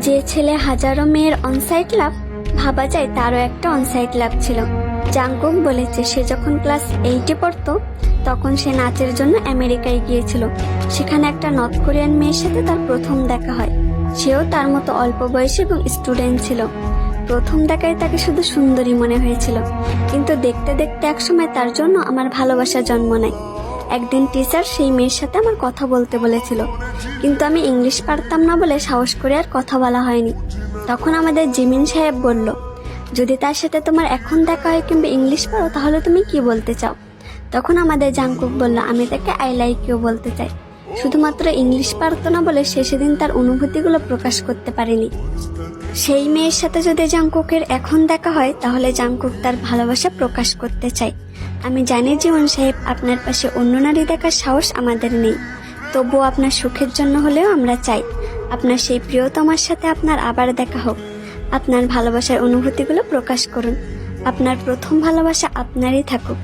যে ছেলে হাজারো মেয়ের অনসাইট লাভ, ভাবা যায় তারও একটা অনসাইট লাভ ছিল। জাংকুক বলেছে সে যখন ক্লাস 8-এ পড়তো তখন সে নাচের জন্য আমেরিকায় গিয়েছিল। সেখানে একটা নর্থ কোরিয়ান মেয়ের সাথে তার প্রথম দেখা হয়। সেও তার মতো অল্প বয়সী এবং স্টুডেন্ট ছিল। প্রথম দেখায় তাকে শুধু সুন্দরী মনে হয়েছিল, কিন্তু দেখতে দেখতে একসময় তার জন্য আমার ভালোবাসা জন্ম নেয়। একদিন টিচার সেই মেয়ের সাথে আমার কথা বলতে বলেছিল, কিন্তু আমি ইংলিশ পারতাম না বলে সাহস করে আর কথা বলা হয়নি। তখন আমাদের জিমিন সাহেব বলল, যদি তার সাথে তোমার এখন দেখা হয় কিংবা ইংলিশ পারো তাহলে তুমি কি বলতে চাও? তখন আমাদের জাংকুক বলল, আমি তাকে আই লাইক ইউ বলতে চাই। শুধুমাত্র ইংলিশ পারতো না বলে সে সেদিন তার অনুভূতিগুলো প্রকাশ করতে পারেনি। সেই মেয়ের সাথে যদি জাংকুকের এখন দেখা হয় তাহলে জাংকুক তার ভালোবাসা প্রকাশ করতে চায়। আমি জানি জীবন সাহেব, আপনার পাশে অন্য নারী দেখার সাহস আমাদের নেই, তবুও আপনার সুখের জন্য হলেও আমরা চাই আপনার সেই প্রিয়তমার সাথে আপনার আবার দেখা হোক। আপনার ভালোবাসার অনুভূতিগুলো প্রকাশ করুন। আপনার প্রথম ভালোবাসা আপনারই থাকুক।